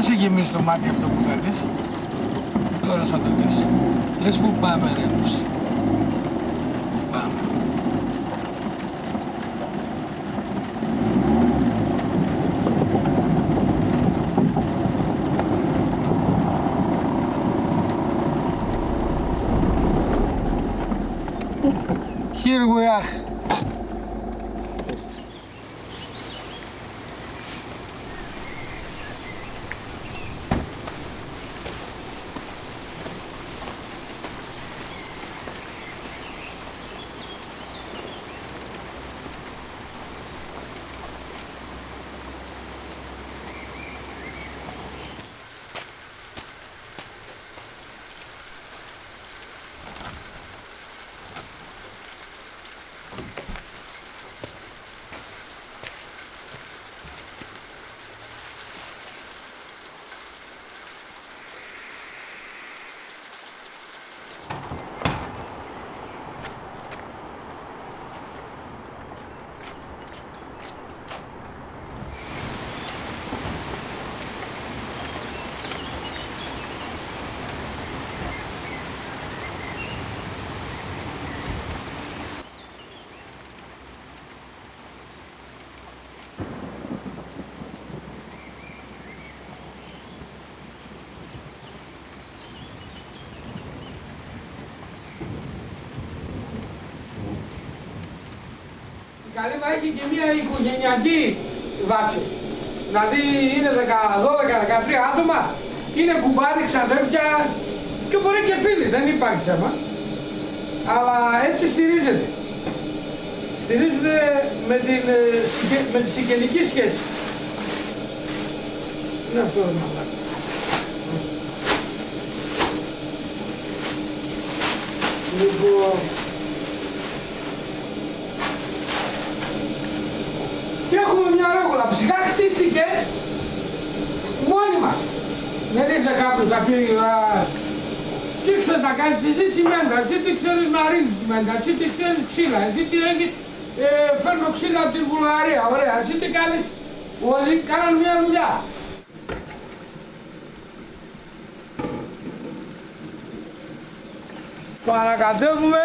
δεν σε γεμίζει το μάτι αυτό που θα δεις. Τώρα θα το δεις. Λες πού πάμε ρε Κώστα. Πού πάμε. Here we are. Η Καλύβα έχει και μια οικογενειακή βάση. Δηλαδή είναι 12-13 άτομα, είναι κουμπάρι, ξαδέρφια και μπορεί και φίλοι, δεν υπάρχει θέμα. Αλλά έτσι στηρίζεται. Στηρίζεται με τη συγγενική σχέση. Είναι αυτό το μαλάκι. Λοιπόν... Και έχουμε μια ρόγουλα. Φυσικά χτίστηκε μόνοι μας. Δεν ήρθε κάποιος να πει τι ξέρεις να κάνεις εσύ τσιμέντα, εσύ τι ξέρεις να ρίχνεις τσιμέντα, εσύ τι ξέρεις ξύλα, εσύ τι έχεις, φέρνω ξύλα από την Βουλγαρία, ωραία, εσύ τι κάνεις, όλοι κάναν μια δουλειά. Το ανακατεύουμε.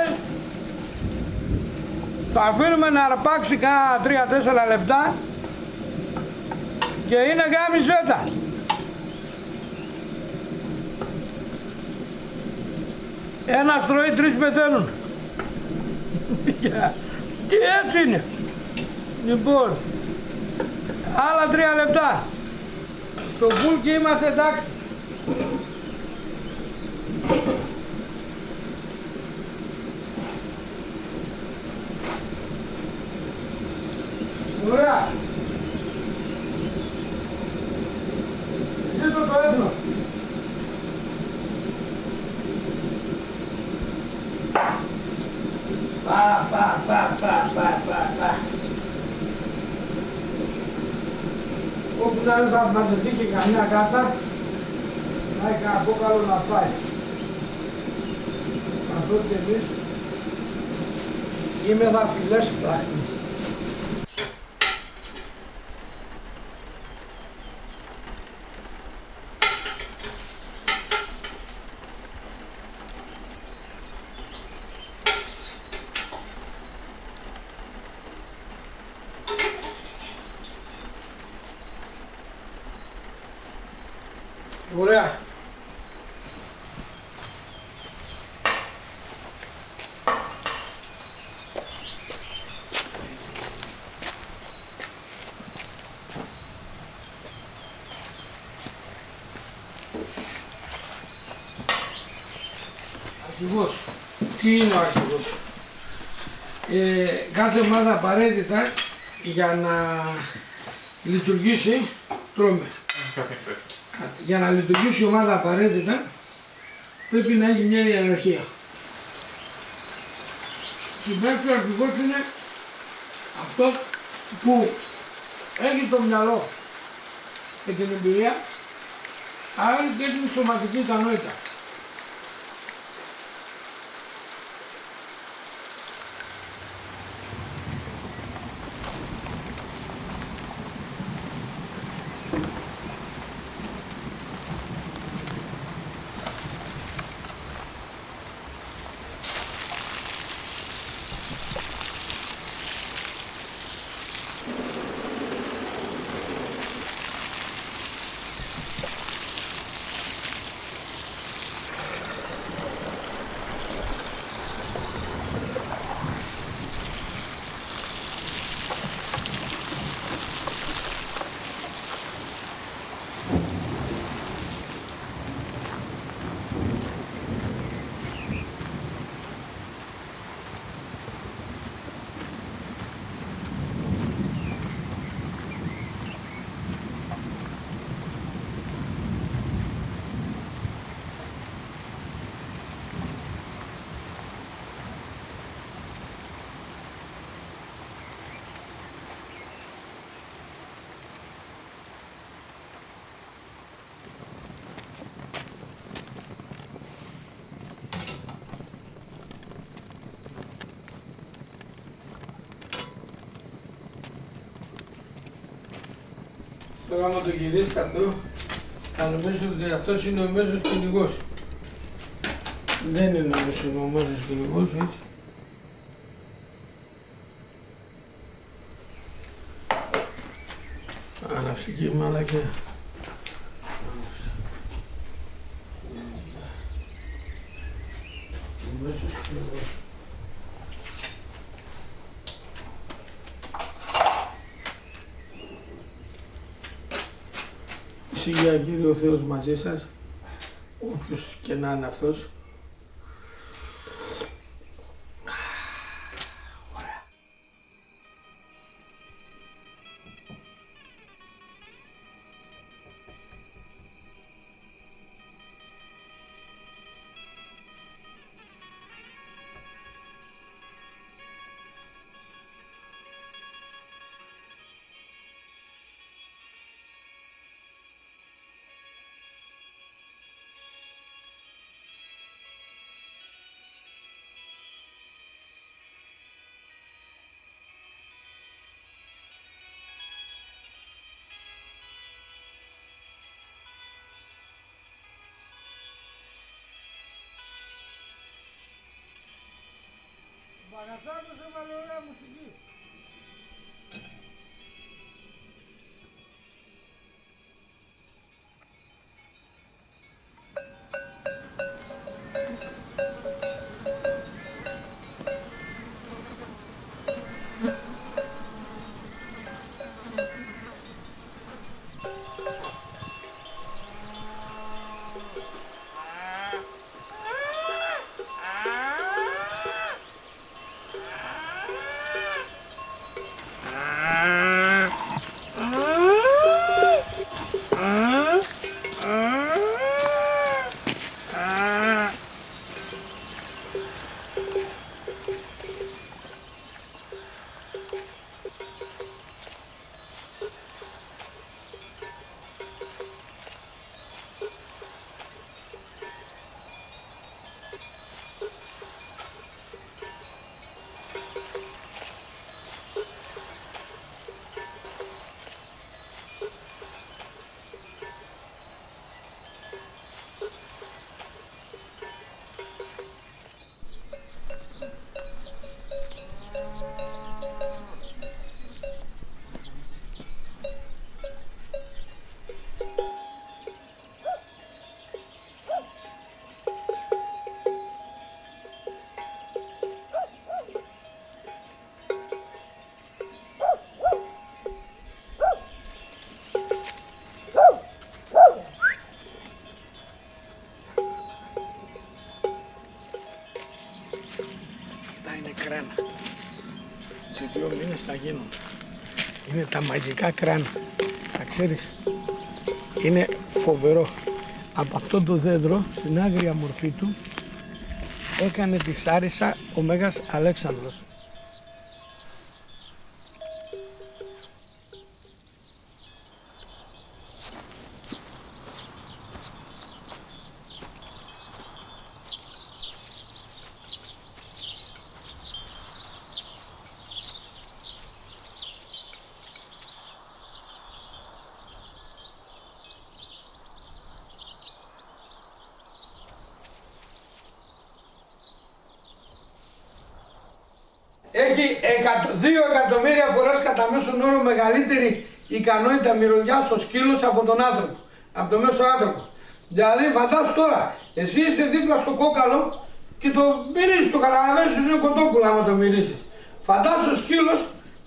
Το αφήνουμε να αρπάξει κάνα 3-4 λεπτά και είναι γάμιζέτα. Ένας τρώει, 3 πεθαίνουν. Και έτσι είναι. Λοιπόν, άλλα 3 λεπτά. Στο πουλκι είμαστε εντάξει. Ωραία. Ζήτω το έθνος. Όπου να είναι θα μαζευτεί και καμιά κάτα, να έχει κανένα κόκαλο να πάει. Αυτό και εμείς είμαι θα φιλές πράχνης. Ωραία. Αρχηγός. Τι είναι ο αρχηγός? Κάθε ομάδα απαραίτητα για να λειτουργήσει, τρώμε. Για να λειτουργήσει η ομάδα απαραίτητα πρέπει να έχει μια ιεραρχία. Στην πέμπτη ο αρχηγός είναι αυτός που έχει το μυαλό και την εμπειρία, αλλά και την σωματική ικανότητα. Τώρα άμα το γυρίσει αυτό, θα νομίζω ότι αυτός είναι ο μέσος κυνηγός. Δεν είναι ο μέσος κυνηγός, έτσι. Άναψε εκεί μαλακιά. Ο μέσος κυνηγός. Σιγά Κύριε ο Θεός μαζί σας, όποιος και να είναι αυτός. Πανασάτος έβαλε ωραία μουσική. Κράνα. Σε 2 μήνες θα γίνουν. Είναι τα μαγικά κράνα. Θα ξέρεις. Είναι φοβερό. Από αυτό το δέντρο, στην άγρια μορφή του, έκανε τη Σάρισα ο Μέγας Αλέξανδρος. Έχει 2 εκατομμύρια φορές κατά μέσον όρο μεγαλύτερη ικανότητα μυρωδιάς ο σκύλος από τον άνθρωπο, από τον μέσο άνθρωπο. Δηλαδή φαντάσου τώρα, εσύ είσαι δίπλα στο κόκαλο και το μυρίζεις, το καταλαβαίνεις ότι είναι κοτόπουλα άμα το μυρίζεις. Φαντάσου ο σκύλος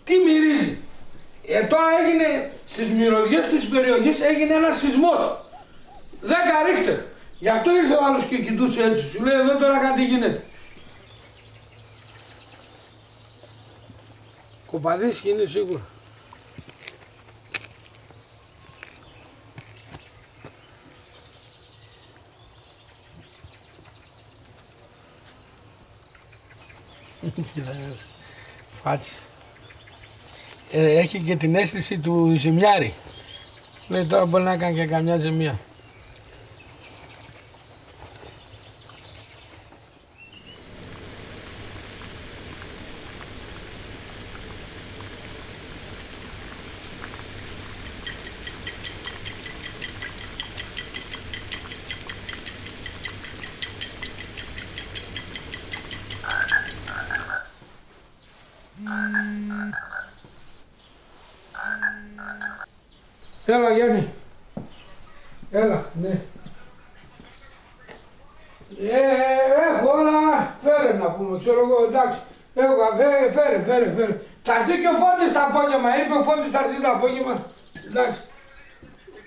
τι μυρίζει. Τώρα έγινε στις μυρωδιές της περιοχής έγινε ένας σεισμός. 10 ρίχτερ. Γι' αυτό ήρθε ο άλλος και κοιτούσε έτσι, σου λέει εδώ τώρα κάτι γίνεται. Κοπαδίσκη είναι σίγουρα. Φάτσι. Έχει και την αίσθηση του ζημιάρη. Λέει τώρα μπορεί να κάνει και καμιά ζημιά. Έλα Γιάννη. Έλα, ναι. Έχω όλα, φέρε να πούμε, ξέρω εγώ, εντάξει. Έχω καφέ, φέρε. Θα έρθει και ο Φώτης το απόγευμα, είπε ο Φώτης θα έρθει το απόγευμα.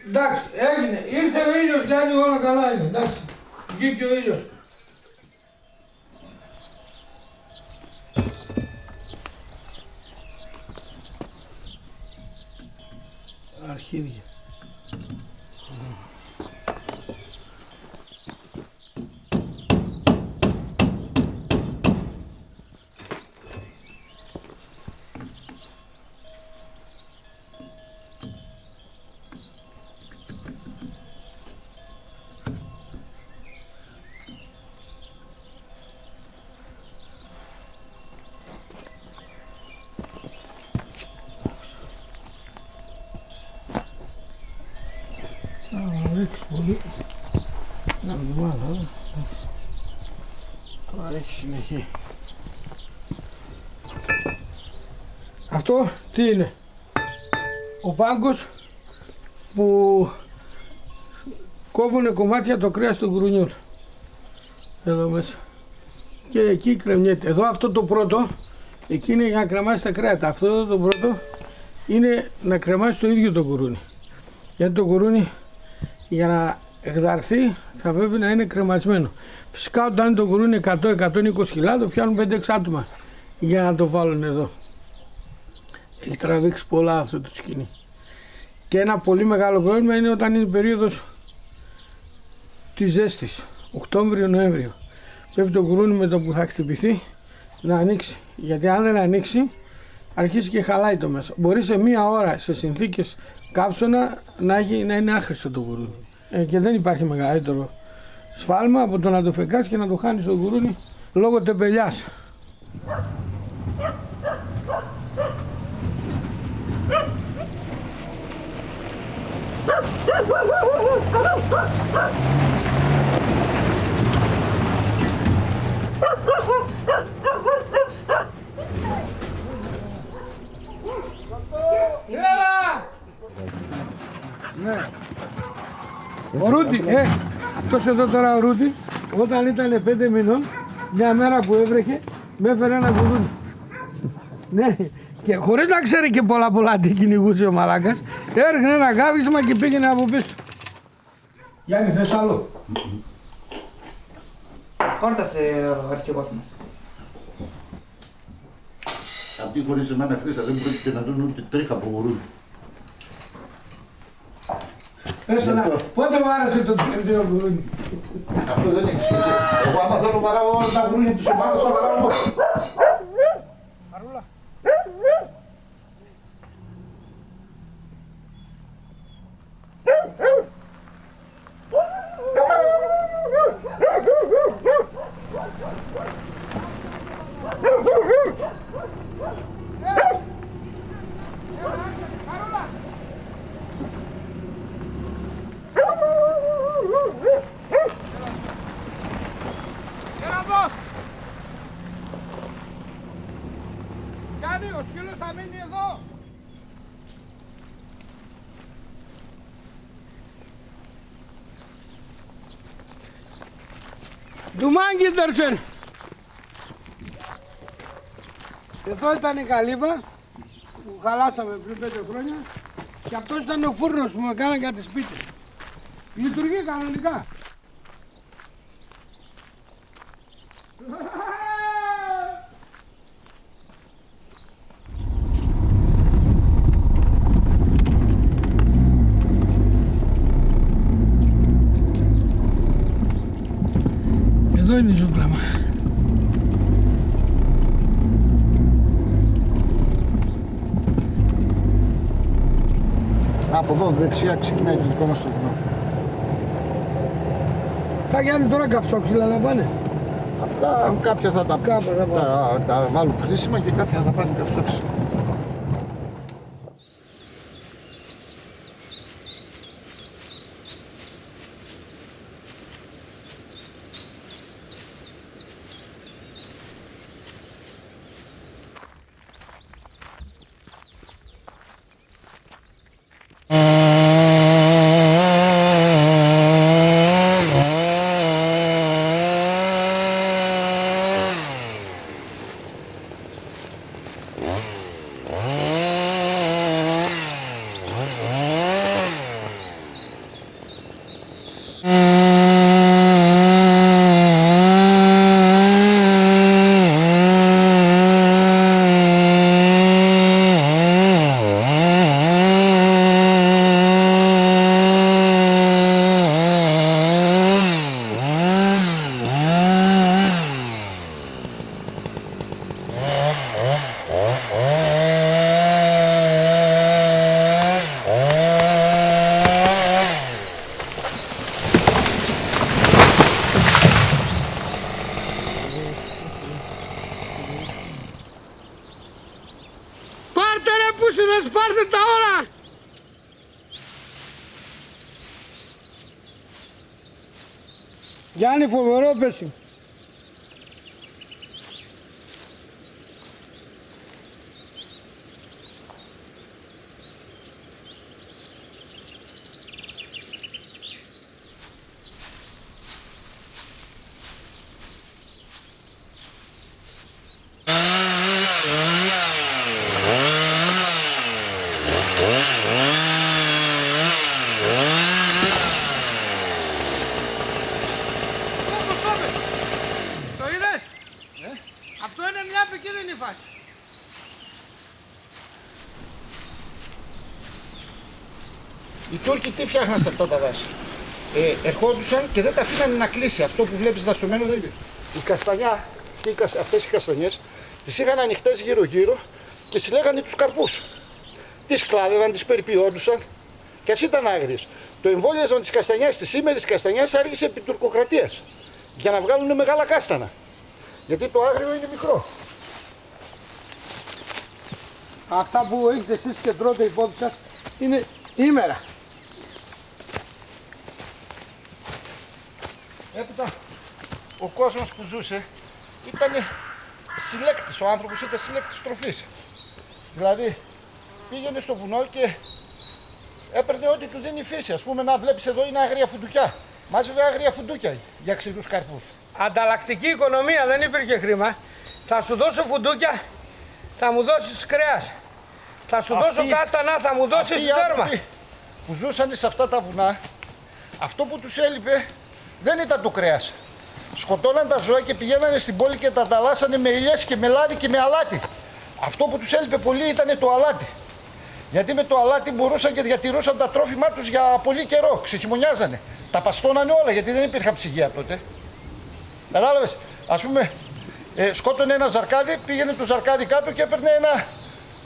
Εντάξει, έγινε. Ήρθε ο ήλιος Γιάννη, όλα καλά είναι, εντάξει. Βγήκε ο ήλιος. Αρχίδια. Πολύ. Να το βάλω, τώρα έχει συνεχή. Αυτό τι είναι? Ο πάγκος που κόβουνε κομμάτια το κρέας των γουρουνιών. Εδώ μέσα. Και εκεί κρεμιέται. Εδώ αυτό το πρώτο, εκεί είναι για να κρεμάσει τα κρέατα. Αυτό εδώ το πρώτο είναι να κρεμάσει το ίδιο το γουρούνι. Γιατί το γουρούνι για να εκδαρθεί θα πρέπει να είναι κρεμασμένο. Φυσικά όταν το γουρούνι 100-120 κιλά το πιάνουν 5-6 άτομα για να το βάλουν εδώ. Έχει τραβήξει πολλά αυτό το σκηνή. Και ένα πολύ μεγάλο πρόβλημα είναι όταν είναι η περίοδος της ζέστης, Οκτώβριο-Νοέμβριο. Πρέπει το γουρούνι με το που θα χτυπηθεί να ανοίξει. Γιατί αν δεν ανοίξει αρχίζει και χαλάει το μέσα. Μπορεί σε μία ώρα σε συνθήκες καύσωνα να είναι άχρηστο το γουρούνι. Και δεν υπάρχει μεγαλύτερο σφάλμα από το να το φεκάς και να το χάνεις το γουρούνι λόγω τεμπελιάς. Ναι. Ο Ρούτι, αυτός εδώ τώρα ο Ρούτι, όταν ήταν 5 μηνών, μια μέρα που έβρεχε, με έφερε ένα γουρούνι. Ναι, και χωρίς να ξέρει και πολλά τι κυνηγούσε ο μαλάκας, έριχνε ένα γάβισμα και πήγαινε από πίσω. Γιάννη, θες άλλο? Χόρτασε ο αρχηγός μας. Αυτοί χωρίς εμένα Χρήστα δεν πρόκειται να δουν ούτε τρίχα από γουρούνι. Πότε μου άρεσε το τελευταίο γουρούνι? Αυτό δεν έχει σημασία. Εγώ άμα θέλω παράγω όλα τα γουρούνια της ομάδας θα παράγω μόνο. Παρούλα. Γιάννη, ο σκύλος θα μείνει εδώ. Ντουμάγκιντερσεν. Εδώ ήταν η καλύβα που χαλάσαμε πριν 5 χρόνια και αυτός ήταν ο φούρνος που με κάνανε για τη σπίτι. Λειτουργεί κανονικά. Εδώ είναι η ζούγκλα μας. Από εδώ δεξιά ξεκινάει το δικό μας το βουνό. Θα Γιάννη τώρα καψόξυλα να πάνε. Αυτά κάποια θα τα βάλουν χρήσιμα και κάποια θα πάνε καψόξυλα. Πάρτε ρε πούσιδες, πάρτε τα όλα! Γιάννη, φοβερό πέσει. Το είδες? Αυτό είναι μια επικίνδυνη φάση. Οι Τούρκοι τι φτιάχναν σε αυτά τα δάση. Ερχόντουσαν και δεν τα αφήνανε να κλείσει. Αυτό που βλέπεις δασωμένο δεν είναι. Η καστανιά, αυτές οι καστανιές, τις είχαν ανοιχτές γύρω-γύρω και συλλέγανε τους καρπούς. Τις κλάδευαν, τις περιποιόντουσαν και ας ήταν άγριες. Το εμβόλιασμα της καστανιάς, της σήμερης καστανιάς, άρχισε επί τουρκοκρατίας για να βγάλουν μεγάλα κάστανα. Γιατί το άγριο είναι μικρό. Αυτά που έχετε εσείς και τρώτε υπόψη σας είναι ήμερα. Έπειτα ο κόσμος που ζούσε ήταν συλλέκτης, ο άνθρωπος ήταν συλλέκτης τροφής. Δηλαδή πήγαινε στο βουνό και έπαιρνε ό,τι του δίνει η φύση. Ας πούμε, να βλέπεις εδώ είναι άγρια φουντουκιά. Μάζευε άγρια φουντούκια για ξηρούς καρπούς. Ανταλλακτική οικονομία, δεν υπήρχε χρήμα. Θα σου δώσω φουντούκια, θα μου δώσεις κρέας. Θα σου δώσω κάστανα, θα μου δώσεις δέρμα. Που ζούσαν σε αυτά τα βουνά, αυτό που τους έλειπε δεν ήταν το κρέας. Σκοτώναν τα ζώα και πηγαίνανε στην πόλη και τα ανταλλάσσανε με ηλιές και με λάδι και με αλάτι. Αυτό που τους έλειπε πολύ ήταν το αλάτι. Γιατί με το αλάτι μπορούσαν και διατηρούσαν τα τρόφιμά τους για πολύ καιρό. Ξεχειμονιάζανε. Τα παστώνανε όλα γιατί δεν υπήρχαν ψυγεία τότε. Κατάλαβες. Ας πούμε, σκότωνε ένα ζαρκάδι, πήγαινε το ζαρκάδι κάτω και έπαιρνε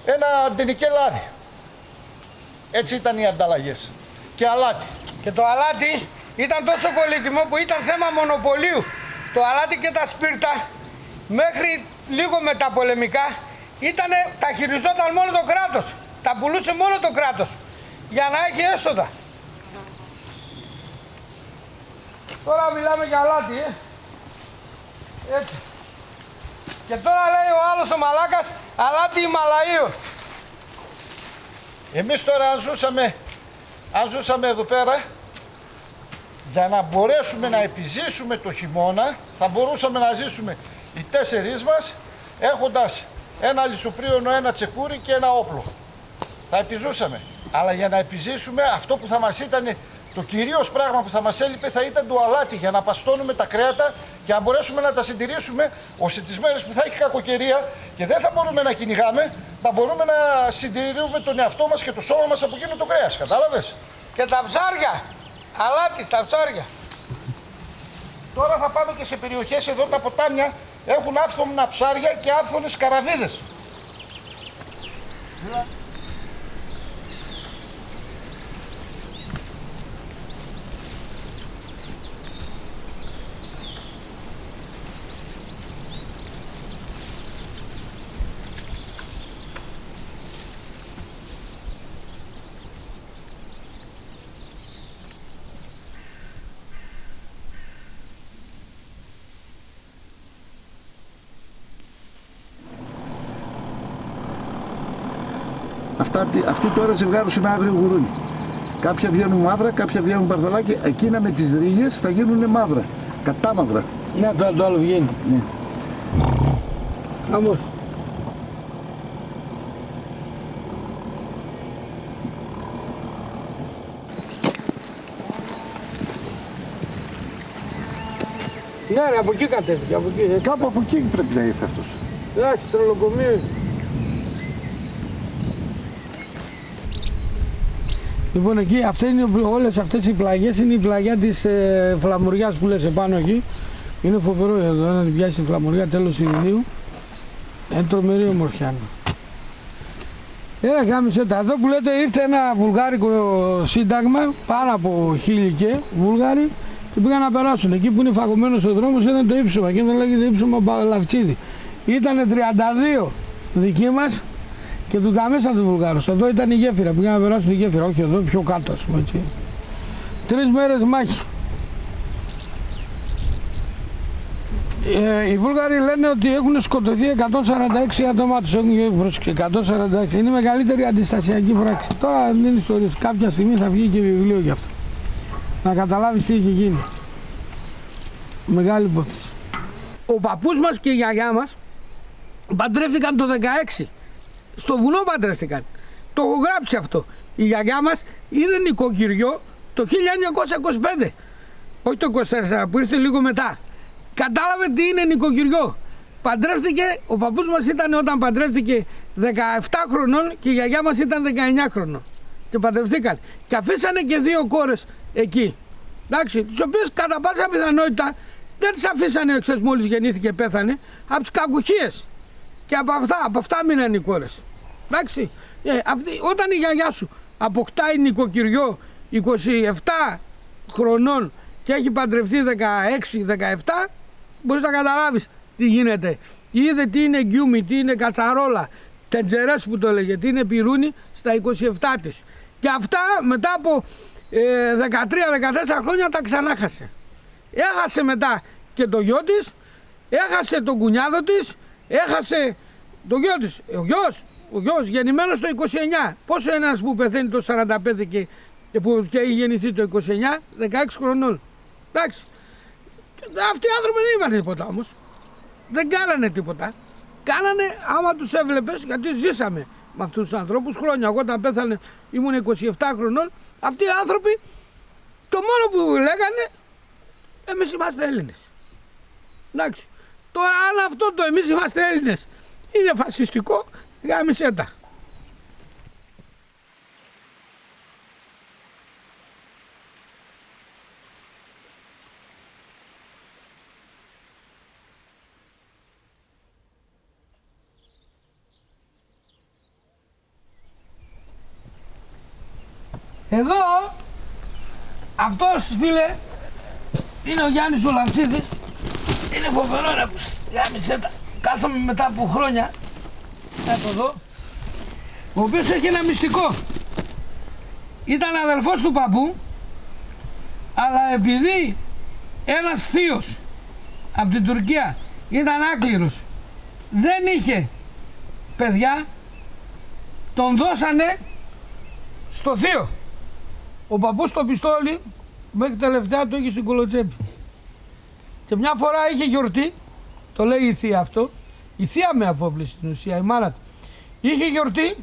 ένα ντενικέ λάδι. Έτσι ήταν οι ανταλλαγές. Και αλάτι. Και το αλάτι ήταν τόσο πολύτιμο που ήταν θέμα μονοπωλίου. Το αλάτι και τα σπίρτα μέχρι λίγο μεταπολεμικά τα χειριζόταν μόνο το κράτος. Τα πουλούσε μόνο το κράτος για να έχει έσοδα. Τώρα μιλάμε για αλάτι, έτσι. Και τώρα λέει ο άλλος ο μαλάκας, αλάτι Ιμαλαΐο. Εμείς τώρα αν ζούσαμε εδώ πέρα, για να μπορέσουμε να επιζήσουμε το χειμώνα, θα μπορούσαμε να ζήσουμε οι 4 μας, έχοντας ένα λισοπρίωνο, ένα τσεκούρι και ένα όπλο. Θα επιζούσαμε. Αλλά για να επιζήσουμε, αυτό που θα μας ήταν το κυρίως πράγμα που θα μας έλειπε θα ήταν το αλάτι για να παστώνουμε τα κρέατα και να μπορέσουμε να τα συντηρήσουμε ώστε τις μέρες που θα έχει κακοκαιρία και δεν θα μπορούμε να κυνηγάμε, θα μπορούμε να συντηρούμε τον εαυτό μας και το σώμα μας από εκείνο το κρέας. Κατάλαβες? Και τα ψάρια. Αλάτι στα ψάρια. Τώρα θα πάμε και σε περιοχές εδώ, τα ποτάμια έχουν άφθονα ψάρια και άφθονες καραβίδες. Αυτοί τώρα ζευγάρους είναι άγριο γουρούνι. Κάποια βγαίνουν μαύρα, κάποια βγαίνουν παρδαλάκια. Εκείνα με τις ρίγες θα γίνουν μαύρα. Κατάμαυρα. Ναι, το άλλο βγαίνει. Ναι. Όμως. Ναι, ρε, από εκεί κατέβηκε, από εκεί. Κάπου από εκεί πρέπει να ήρθε αυτός. Εντάξει, τρελοκομείο. Λοιπόν, εκεί όλες αυτές οι πλαγιές είναι η πλαγιά της φλαμουριάς που λες επάνω εκεί. Είναι φοβερό εδώ να την πιάσει τη φλαμουριά τέλος Ιουνίου. Είναι τρομερή ομορφιά. Γάμισε τα. Εδώ που λέτε ήρθε ένα βουλγάρικο σύνταγμα, πάνω από 1000 και Βούλγαροι και πήγαν να περάσουν. Εκεί που είναι φαγωμένος ο δρόμος ήταν το ύψωμα και δεν λέγεται ύψωμα Λαφτσίδη. Ήτανε 32 δικοί μας Και του τα μέσα του Βουλγάρους. Εδώ ήταν η γέφυρα, πήγαμε να περάσουμε τη γέφυρα, όχι εδώ, πιο κάτω, ας πούμε έτσι. 3 μέρες μάχη. Οι Βούλγαροι λένε ότι έχουν σκοτωθεί 146 άτομα τους, έχουν γίνει πρόσεξε, 146. Είναι η μεγαλύτερη αντιστασιακή πράξη. Τώρα δεν είναι ιστορίες, κάποια στιγμή θα βγει και βιβλίο γι' αυτό. Να καταλάβεις τι έχει γίνει. Μεγάλη υπόθεση. Ο παππούς μας και η γιαγιά μας παντρεύτηκαν το 16. Στο βουνό παντρεύτηκαν. Το έχω γράψει αυτό. Η γιαγιά μας είδε νοικοκυριό το 1925. Όχι το 24 που ήρθε λίγο μετά. Κατάλαβε τι είναι νοικοκυριό. Παντρεύτηκε, ο παππούς μας ήταν όταν παντρεύτηκε 17 χρονών και η γιαγιά μας ήταν 19 χρονών. Και παντρευτήκαν. Και αφήσανε και 2 κόρες εκεί. Εντάξει, τις οποίες κατά πάσα πιθανότητα δεν τις αφήσανε ξέρεις, μόλις γεννήθηκε πέθανε, από τις κακουχίες. Και από αυτά μείναν οι κόρες. Εντάξει, όταν η γιαγιά σου αποκτάει νοικοκυριό 27 χρονών και έχει παντρευτεί 16-17, μπορείς να καταλάβεις τι γίνεται. Είδε τι είναι γκιούμι, τι είναι κατσαρόλα, τεντζερές που το έλεγε, τι είναι πυρούνι στα 27 της. Και αυτά μετά από 13-14 χρόνια τα ξανάχασε. Έχασε μετά και το γιο της, έχασε τον κουνιάδο της, έχασε το γιο της. Ο γιος γεννημένος το 29. Πόσο ένας που πεθαίνει το 45 και που έχει γεννηθεί το 29, 16 χρονών. Εντάξει. Αυτοί οι άνθρωποι δεν είπαν τίποτα όμως. Δεν κάνανε τίποτα. Κάνανε άμα τους έβλεπες, γιατί ζήσαμε με αυτούς τους ανθρώπους χρόνια. Εγώ όταν πέθανε ήμουν 27 χρονών. Αυτοί οι άνθρωποι το μόνο που λέγανε, εμείς είμαστε Έλληνες. Εντάξει. Τώρα αν αυτό το εμείς είμαστε Έλληνες είναι φασιστικό, γάμισέ τα. Εδώ, αυτός φίλε, είναι ο Γιάννης ο Λαμψίδης, είναι φοβερό να πεις, γάμισέ τα, κάθομαι μετά από χρόνια, να το δω, ο οποίος έχει ένα μυστικό, ήταν αδελφός του παππού, αλλά επειδή ένας θείος από την Τουρκία ήταν άκληρος, δεν είχε παιδιά, τον δώσανε στο θείο. Ο παππούς το πιστόλι μέχρι τελευταία το είχε στην κολοτσέπη. Και μια φορά είχε γιορτή, το λέει η θεία αυτό, η θεία με αφόπλησε στην ουσία, η μάνα του. Είχε γιορτή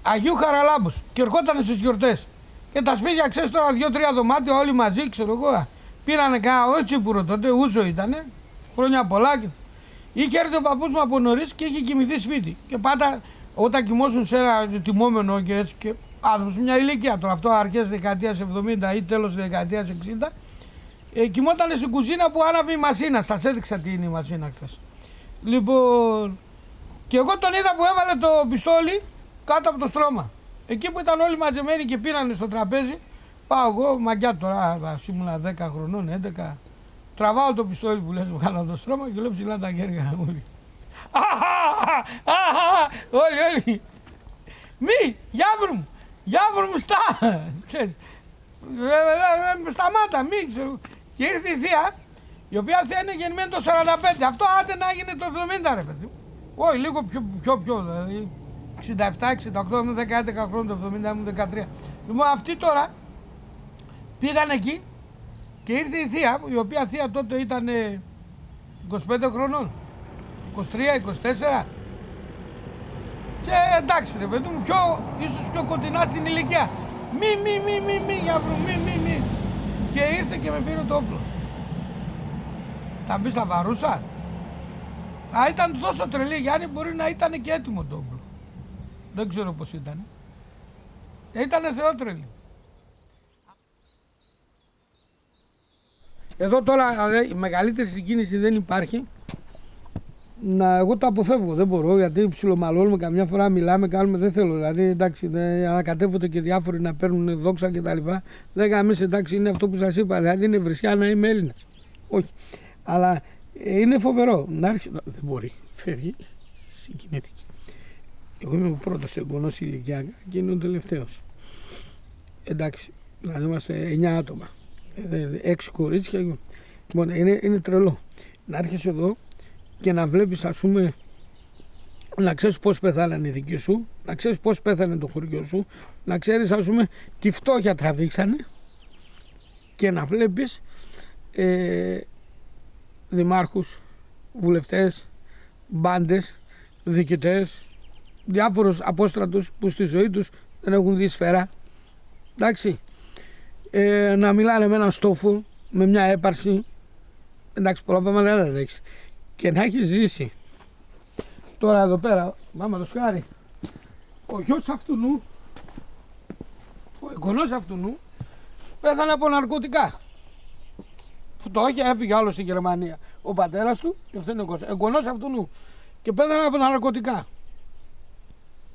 Αγίου Χαραλάμπους και ερχόταν στις γιορτές. Και τα σπίτια, ξέρεις τώρα, 2-3 δωμάτια όλοι μαζί, ξέρω εγώ. Πήρανε κανένα τσίπουρο τότε, ούζο ήτανε, χρόνια πολλά. Είχε έρθει ο παππούς μου από νωρίς και είχε κοιμηθεί σπίτι. Και πάντα όταν κοιμώσουν σε ένα τιμόμενο και έτσι. Και άνθρωπος, μια ηλικία τώρα, αυτό αρχές δεκαετίας 70 ή τέλος δεκαετίας 60, κοιμόταν στην κουζίνα που άναβε η μασίνα. Σας έδειξα τι είναι η μασίνα χθες. Λοιπόν, και εγώ τον είδα που έβαλε το πιστόλι κάτω από το στρώμα. Εκεί που ήταν όλοι μαζεμένοι και πήρανε στο τραπέζι, πάω εγώ, μαγιά τώρα, ήμουνα 10 χρονών, 11, τραβάω το πιστόλι που λες μου κάνω το στρώμα και λέω ψηλά τα χέρια όλοι. Όλοι. Μη, Γιάβρου μου ξέρεις, σταμάτα, μη, ξέρω. Και ήρθε η θεία, η οποία θεία είναι γεννημένη το 45, αυτό άντε να έγινε το 70 ρε παιδί. Όχι, λίγο πιο, δηλαδή 67-68, ήμουν 10-11 χρόνια, το 70 ήμουν 13. Λοιπόν, αυτοί τώρα πήγαν εκεί και ήρθε η θεία, η οποία θεία τότε ήταν 25 χρονών, 23-24. Και εντάξει ρε παιδί μου, ίσως πιο κοντινά στην ηλικία. Μη, Γιάβρου, μη. Και ήρθε και με πήρε το όπλο. Θα μπει στα βαρούσα. Ήταν τόσο τρελή, Γιάννη, μπορεί να ήταν και έτοιμο το όπλο. Δεν ξέρω πώς ήταν. Ήτανε θεότρελη. Εδώ τώρα η μεγαλύτερη συγκίνηση δεν υπάρχει. Εγώ το αποφεύγω, δεν μπορώ, γιατί ψιλομαλώνουμε καμιά φορά, μιλάμε, κάνουμε, δεν θέλω. Δηλαδή, εντάξει, ανακατεύονται και διάφοροι να παίρνουν δόξα κτλ. Δεν γαμίσει, εντάξει, είναι αυτό που σας είπα, δηλαδή είναι βρισιά να είμαι Έλληνας. Όχι. Αλλά είναι φοβερό. Να έρχεται, δεν μπορεί, φεύγει, συγκινητική. Εγώ είμαι ο πρώτος εγγονός ηλικιακά και είναι ο τελευταίος. Εντάξει, δηλαδή είμαστε 9 άτομα. 6 κορίτσια. Λοιπόν, είναι τρελό να έρχεσαι εδώ και να βλέπεις, ας πούμε, να ξέρεις πώς πεθάνανε οι δικοί σου, να ξέρεις πώς πέθανε το χωριό σου, να ξέρεις, ας πούμε, τι φτώχεια τραβήξανε και να βλέπεις δημάρχους, βουλευτές, μπάντες, διοικητές, διάφορους απόστρατους που στη ζωή τους δεν έχουν δει σφαίρα. Εντάξει, να μιλάνε με έναν στόφο, με μια έπαρση. Εντάξει, πολλά πράγματα δεν έχει. Και να έχει ζήσει. Τώρα εδώ πέρα, μάμα το σκάρι, ο γιος αυτού, ο εγγονός αυτού, πέθανε από ναρκωτικά. Φτώχεια, έφυγε άλλο στη Γερμανία. Ο πατέρας του, και αυτό είναι ο εγγονός αυτού, και πέθανε από ναρκωτικά.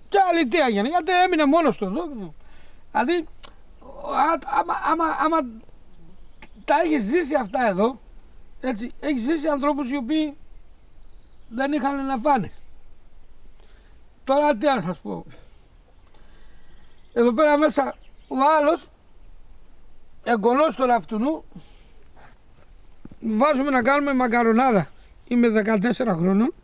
Και άλλη τι έγινε, γιατί έμεινε μόνος του εδώ. Δηλαδή, άμα τα έχει ζήσει αυτά εδώ, έτσι, έχει ζήσει ανθρώπους οι οποίοι δεν είχαν να φάνε. Τώρα τι να σας πω. Εδώ πέρα μέσα ο άλλος εγγονός τώρα αυτού βάζουμε να κάνουμε μακαρονάδα. Είμαι 14 χρονών.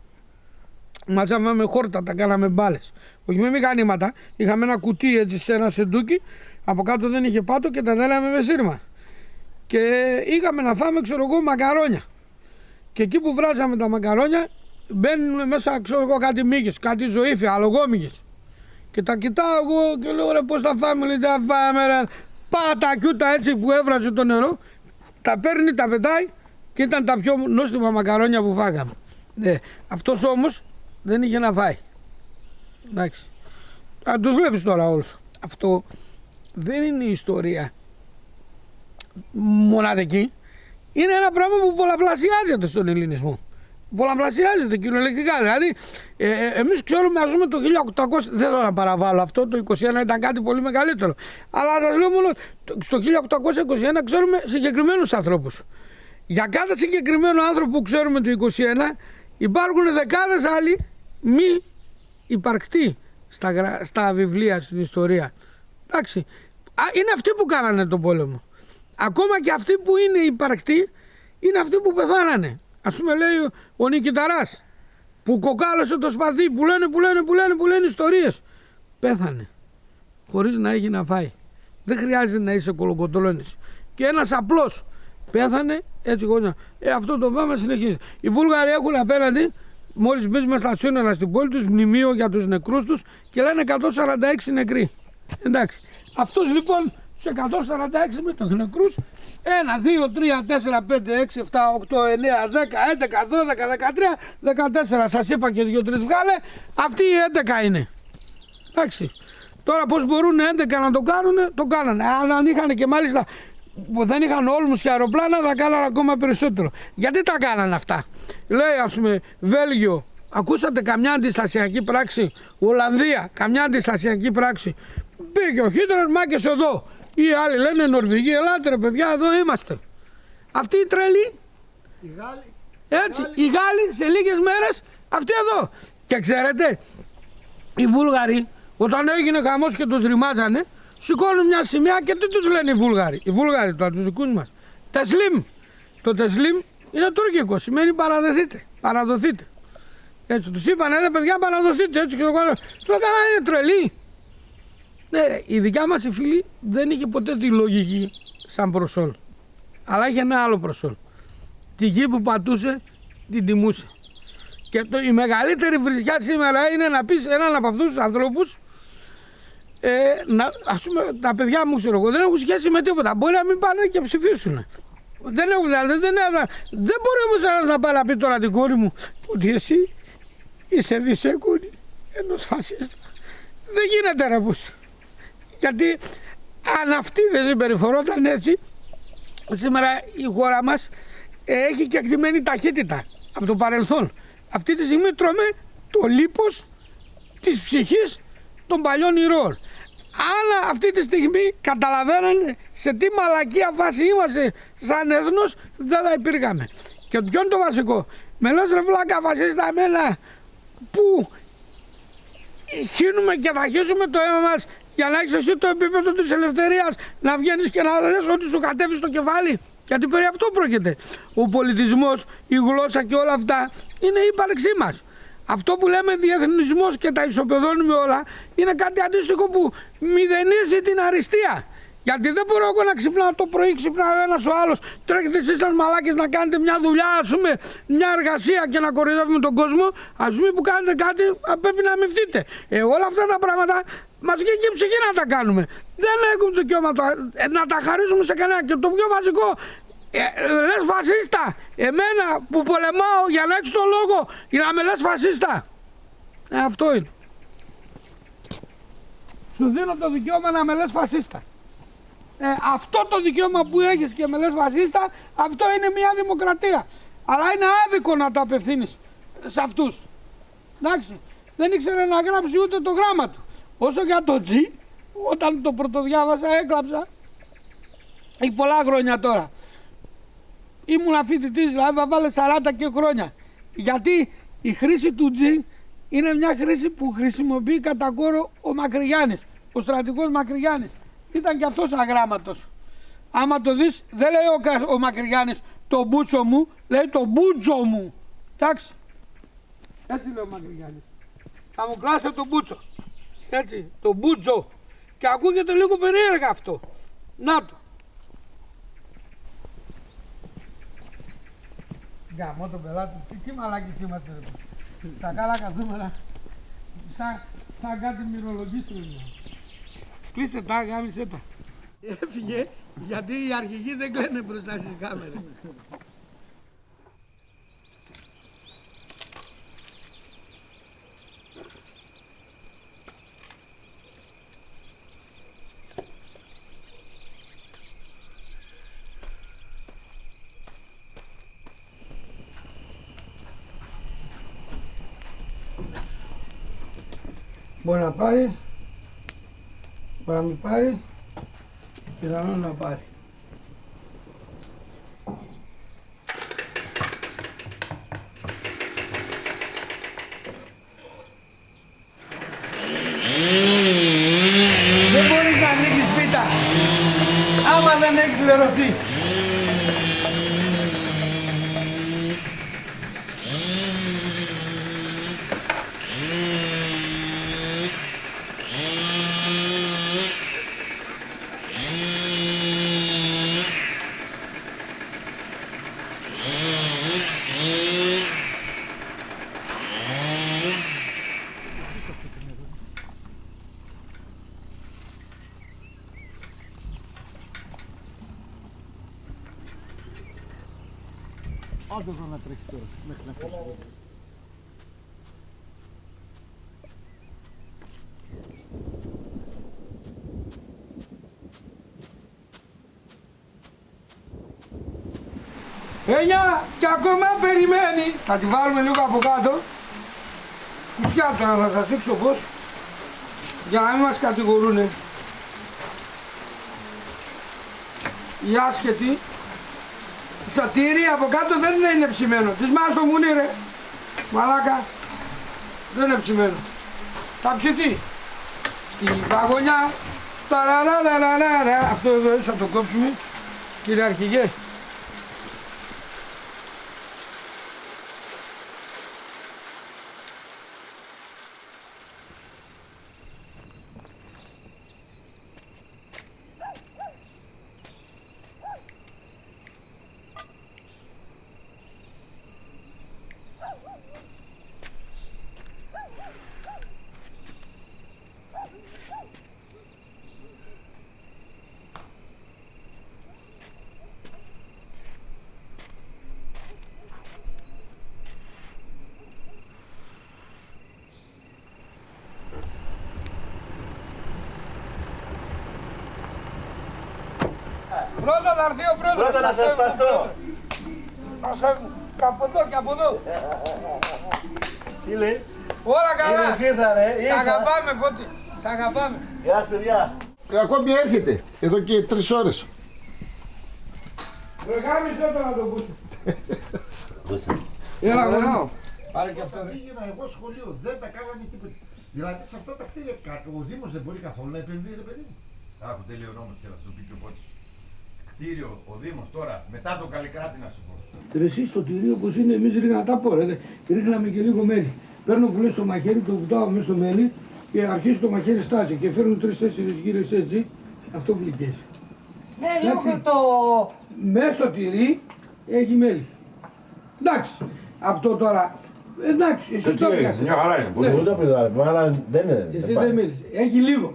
Μαζάμε χόρτα, τα κάναμε μπάλες. Όχι με μηχανήματα. Είχαμε ένα κουτί έτσι σε ένα σεντούκι. Από κάτω δεν είχε πάτο και τα δέλαμε με σύρμα. Και είχαμε να φάμε, ξέρω εγώ, μακαρόνια. Και εκεί που βράζαμε τα μακαρόνια μπαίνουν μέσα, ξέρω εγώ, κάτι μύγες, κάτι ζωήφια, αλογόμυγες. Και τα κοιτάω εγώ και λέω, ρε, πώς θα φάμε, λέει, θα φάμε, ρε. Πάτα κιούτα έτσι που έβραζε το νερό, τα παίρνει, τα πετάει και ήταν τα πιο νόστιμα μακαρόνια που φάγαμε. Αυτός όμως δεν είχε να φάει. Εντάξει. Αν τους βλέπεις τώρα όλους. Αυτό δεν είναι η ιστορία μοναδική. Είναι ένα πράγμα που πολλαπλασιάζεται στον ελληνισμό. Πολλαπλασιάζεται κυριολεκτικά. Δηλαδή, εμείς ξέρουμε, ας πούμε, το 1800, δεν θέλω να παραβάλω αυτό, το 21 ήταν κάτι πολύ μεγαλύτερο. Αλλά σας λέω μόνο, στο 1821 ξέρουμε συγκεκριμένους ανθρώπους. Για κάθε συγκεκριμένο άνθρωπο που ξέρουμε το 21, υπάρχουν δεκάδες άλλοι μη υπαρκτοί στα βιβλία, στην ιστορία. Εντάξει. Είναι αυτοί που κάνανε τον πόλεμο. Ακόμα και αυτοί που είναι υπαρκτοί, είναι αυτοί που πεθάνανε. Ας πούμε, λέει ο Νικηταράς, που κοκάλωσε το σπαθί, που λένε ιστορίες. Πέθανε, χωρίς να έχει να φάει. Δεν χρειάζεται να είσαι κολοκοτρώνης. Και ένας απλός πέθανε έτσι γόνια. Αυτό το πάμε συνεχίζει. Οι Βούλγαροι έχουν απέναντι, μόλις μπεις μες στα σύνορα στην πόλη τους, μνημείο για τους νεκρούς τους και λένε 146 νεκροί. Εντάξει. Αυτούς λοιπόν τους 146 με τους νεκρούς, 1, 2, 3, 4, 5, 6, 7, 8, 9, 10, 11, 12, 13, 14. Σας είπα και 2-3 βγάλε. Αυτοί οι 11 είναι. Εντάξει. Τώρα πώς μπορούν 11 να το κάνουν, το κάνανε. Αν είχαν και μάλιστα που δεν είχαν όλμους και αεροπλάνα, θα κάνανε ακόμα περισσότερο. Γιατί τα κάνανε αυτά. Λέει, ας πούμε, Βέλγιο, ακούσατε καμιά αντιστασιακή πράξη. Ολλανδία, καμιά αντιστασιακή πράξη. Πήγε ο Χίτλερ, μάκες εδώ. Οι άλλοι λένε Νορβηγοί, ελάτε ρε παιδιά, εδώ είμαστε. Αυτοί οι τρελοί, έτσι, οι Γάλλοι σε λίγες μέρες, αυτοί εδώ. Και ξέρετε, οι Βούλγαροι, όταν έγινε χαμός και τους ρημάζανε, σηκώνουν μια σημαία και τι τους λένε οι Βούλγαροι. Οι Βούλγαροι τώρα, τους δικούς μας. Τεσλίμ. Το τεσλίμ είναι τουρκικό, σημαίνει παραδεθείτε, παραδοθείτε. Έτσι, τους είπαν, ρε παιδιά, παραδοθείτε, έτσι και το κάνω. Στο έκανα, είναι τρελοί. Ναι, η δικιά μας η φίλη δεν είχε ποτέ τη λογική σαν προσόλ. Αλλά είχε ένα άλλο προσόλ. Τη γη που πατούσε την τιμούσε. Και η μεγαλύτερη βρισιά σήμερα είναι να πεις έναν από αυτούς τους ανθρώπους, ας πούμε, τα παιδιά μου, ξέρω εγώ, δεν έχουν σχέση με τίποτα. Μπορεί να μην πάνε και ψηφίσουν. Δεν έχουν, δεν μπορεί όμως να πάει να πει τώρα την κόρη μου ότι εσύ είσαι δισεκούνη ενός φασίστα. Δεν γίνεται ρε πούς. Γιατί αν αυτή δεν συμπεριφορόταν έτσι, σήμερα η χώρα μας έχει και εκτιμένη ταχύτητα από το παρελθόν. Αυτή τη στιγμή τρώμε το λίπος της ψυχής των παλιών ηρώων. Αν αυτή τη στιγμή καταλαβαίνανε σε τι μαλακία φάση είμαστε σαν έθνος, δεν θα υπήρχαμε. Και ποιο είναι το βασικό. Με λες ρε βλάκα φασίστα εμένα που χύνουμε και θα χύσουμε το αίμα μας για να έχεις εσύ το επίπεδο της ελευθερίας να βγαίνεις και να λες ό,τι σου κατέβει στο κεφάλι. Γιατί περί αυτό πρόκειται. Ο πολιτισμός, η γλώσσα και όλα αυτά είναι η ύπαρξή μας. Αυτό που λέμε διεθνισμός και τα ισοπεδώνουμε όλα είναι κάτι αντίστοιχο που μηδενίζει την αριστεία. Γιατί δεν μπορώ εγώ να ξυπνάω το πρωί, ξυπνάω ένας ο άλλος. Τρέχετε εσείς σαν μαλάκες να κάνετε μια δουλειά, ας πούμε, μια εργασία και να κοροϊδεύουμε τον κόσμο. Ας πούμε που κάνετε κάτι, πρέπει να αμυφθείτε. Όλα αυτά τα πράγματα μας βγήκε η ψυχή να τα κάνουμε. Δεν έχουμε το δικαίωμα να τα χαρίσουμε σε κανένα. Και το πιο βασικό, λες φασίστα. Εμένα που πολεμάω για να έχεις το λόγο, για να με λες φασίστα. Αυτό είναι. Σου δίνω το δικαίωμα να με λες φασίστα. Αυτό το δικαίωμα που έχεις και με λες φασίστα, αυτό είναι μια δημοκρατία. Αλλά είναι άδικο να το απευθύνεις σε αυτούς. Εντάξει, δεν ήξερε να γράψει ούτε το γράμμα του. Όσο για το G, όταν το πρωτοδιάβασα έκλαψα. Έχει πολλά χρόνια τώρα. Ήμουν φοιτητής, δηλαδή θα βάλε 40 και χρόνια. Γιατί η χρήση του G είναι μια χρήση που χρησιμοποιεί κατά κόρο ο Μακρυγιάννης, ο στρατηγός Μακρυγιάννης. Ήταν και αυτός αγράμματος. Άμα το δεις, δεν λέει ο Μακρυγιάννης το μπούτσο μου, λέει το μπούτσο μου. Εντάξει. Έτσι λέει ο Μακρυγιάννης. Θα μου κλάσετε το μπούτσο. Έτσι, το μπούτσο. Και ακούγεται λίγο περίεργα αυτό. Να το. Γαμώ τον πελάτη. Τι μαλάκες είμαστε. Τα καλά καθούμενα. Σαν κάτι μυρολογίστρο. Κλείστε τα, γάμισε τα. Έφυγε γιατί οι αρχηγοί δεν κλαίνε μπροστά στις κάμερες. Μπορεί να πάρει, μπορεί να μην πάρει, πιθανόν να πάρει. Δεν μπορείς να ανοίξεις πίτα, άμα δεν έχεις λερωθεί. Άντε εδώ να τρέχει τώρα, μέχρι να φύγει. Ένια και ακόμα περιμένει. Θα τη βάλουμε λίγο από κάτω. Πια τώρα θα σας δείξω πώς. Για να μην μας κατηγορούνε οι άσχετοι. Σατήρι από κάτω δεν είναι ψημένο. Της μάς το μουνί ρε. Μαλάκα. Δεν είναι ψημένο. Θα ψηθεί. Στη βαγονιά. Ταραραραραρara. Αυτό εδώ θα το κόψουμε. Κύριε Αρχηγέ. Πρώτα να έρθει ο πρόεδρος. Πρώτα να σας παστώ. Από εδώ και από εδώ. Τι λέει? Όλα καλά. Ήρθα ρε. Σ' αγαπάμε Φώτη. Σ' αγαπάμε. Γεια σας παιδιά. Ακόμη έρχεται, εδώ και 3 ώρες. Ρε γάμισε το να το πούσε. Έλα γονάω. Πάρε και αυτό. Πήγαινα εγώ σχολείο, δεν τα κάνανε τίποτα. Δηλαδή σε αυτά τα κτίρια ο Δήμος δεν μπορεί καθόλου να επενδύει, ρε παιδί μου. Άκου τέλειο νόμος και θα σου το πει και ο Πότης. Κτίριο, ο Δήμος τώρα, μετά το Καλλικράτη να σου πω. Εσύ στο τυρί όπως είναι, εμείς ρίχναμε τα πόρα. Ρίχναμε και λίγο μέλι. Παίρνω που λέει στο μαχαίρι, το βουτάω μέσα στο μέλι και αρχίζει το μαχαίρι στάζει και φέρνω 3-4 γύρες έτσι, αυτό γλυκέσει. Ναι, λίγο το... Μέσα στο τυρί έχει μέλι. Εντάξει, αυτό τώρα, εντάξει, εσύ το πιάσες. Μια χαρά είναι. Ναι. Πού το πειράζει, αλλά δεν είναι. Εσύ δεν μίλησε, έχει λίγο.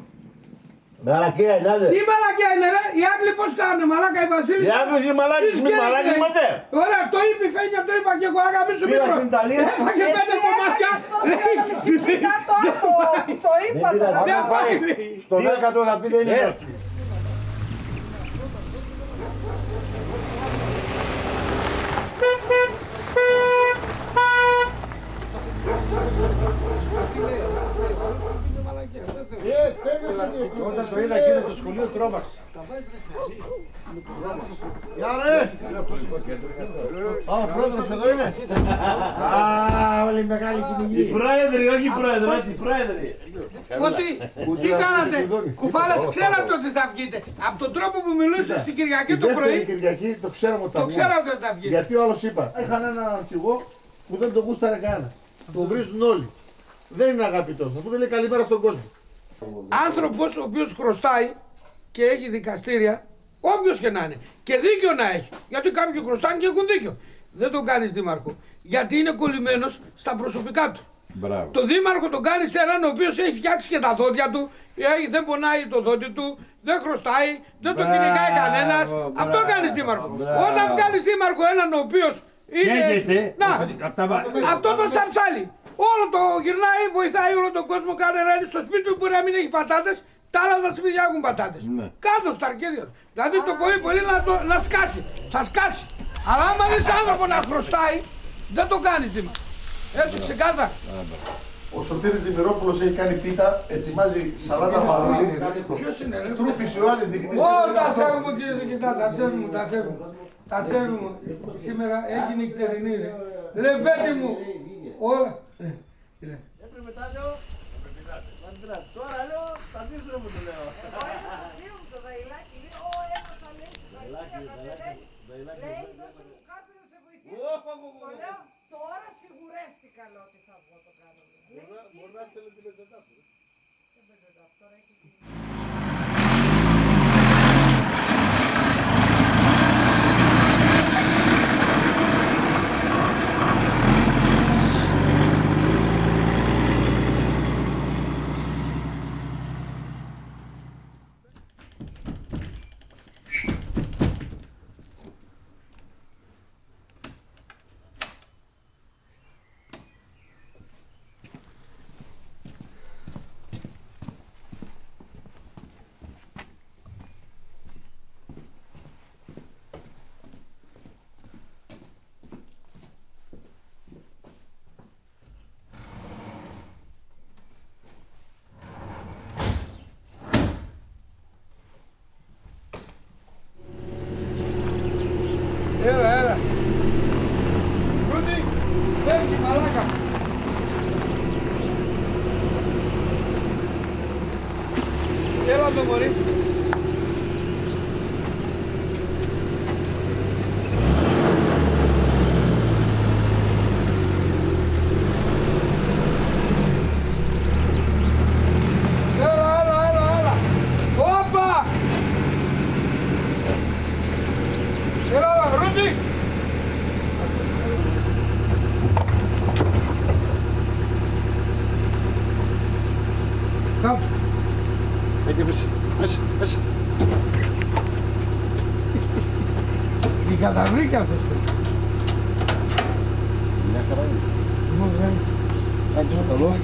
Μαλακία είναι, άντε. Τι μαλακιά είναι ρε, οι Άγγλοι πώς κάνουνε, μαλάκα οι Βασίλης. Οι Άγγλοι μαλάκες, μη μαλάκες είμαστε. Ωραία, το είπε η Φένια, το είπα και εγώ, αγάπη σου Πήγα μικρό. στην Ιταλία. Έφαγε πέντε κομμάτια. Το είπα Δεν τώρα. πειράζει. Δεν πάει. Στον έκατο θα πει δεν είναι. Όταν το είδα εκείνο το σχολείο τρόμαξε. Γεια ρε! Ο πρόεδρος εδώ είναι. Α, όλοι οι μεγάλοι κυνηγοί. Οι πρόεδροι, όχι οι πρόεδροι, όχι οι πρόεδροι. Ότι, τι κάνατε, κουφάλας ξέρατε ότι θα βγείτε. Από τον τρόπο που μιλούσες στην Κυριακή το Δεύτερη πρωί, Κυριακή το ξέραμε ότι το θα βγούμε. ξέρατε ότι θα βγείτε. Γιατί ο άλλος είπα, είχαν έναν αρχηγό που δεν τον γούσταρε κανένα. Τον βρίζουν όλοι. Δεν είναι αγαπητός, αφού δεν λέει καλημέρα στον κόσμο. Άνθρωπος ο οποίος χρωστάει και έχει δικαστήρια, όποιος και να είναι, και δίκιο να έχει, γιατί κάποιοι χρωστάνε και έχουν δίκιο. Δεν τον κάνεις δήμαρχο, γιατί είναι κολλημένος στα προσωπικά του. Μπράβο. Το δήμαρχο τον κάνει σε έναν ο οποίος έχει φτιάξει και τα δόντια του, δεν πονάει το δόντι του, δεν χρωστάει, δεν το κυνηγάει κανένας. Αυτό κάνεις δήμαρχο. Όταν κάνεις δήμαρχο έναν ο οποίος είναι. Να, αυτό το σαψάλι. Όλο το γυρνάει, βοηθάει όλο τον κόσμο, κάνει ένα στο σπίτι του μπορεί να μην έχει πατάτες, τα άλλα τα σπίτια έχουν πατάτες. Ναι. Κάτω στα αρκέδια. Δηλαδή το πολύ πολύ να σκάσει. Θα σκάσει. Αλλά άμα δεις άνθρωπο να χρωστάει, δεν το κάνεις δήμαρχο. Έτσι ξεκάθαρα. Ο Σωτήρης Δημηρόπουλος έχει κάνει πίτα, ετοιμάζει σαλάτα μαρούλι. Ποιος είναι ρε? Τρούπης Ιωάννης, διοικητής. Ω, τα σέβομαι κύριε Δικητά, τα σέβομαι, τα σέβομαι. Τα σέβομαι. Σήμερα έχει νυχτερινή ρε. Λεβέντη μου. Όλα. Τώρα λέω, θα δείξω μου το λέω. Τώρα σιγουρεύτηκα ότι θα βγω το κάνω. Μπορεί να στέλνει τη λεπτά σου. Έλα. Ρούντι, φεύγει μαλάκα. Έλα το μωρί. Έλα. Όπα! Έλα, Ρούντι. Κάτω. Εκεί μέσα. Η καταβρήκε αυτός. Μια χαρά είναι. Άντε στο καλό.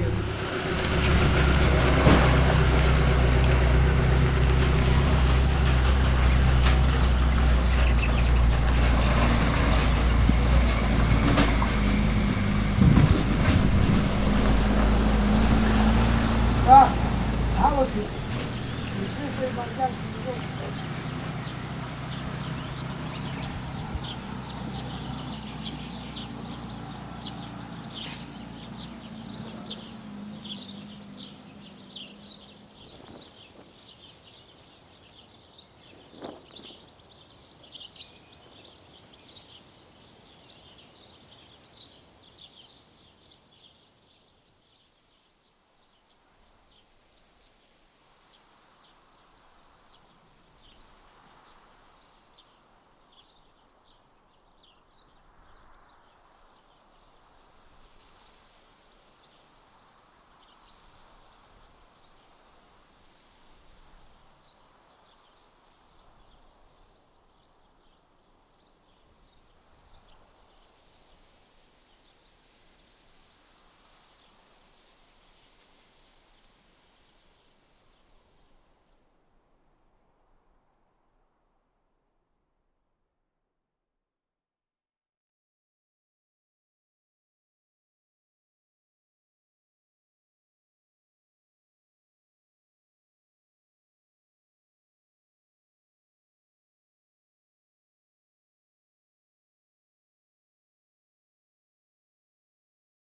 Άλλος. Η πίσω η μαρκιά.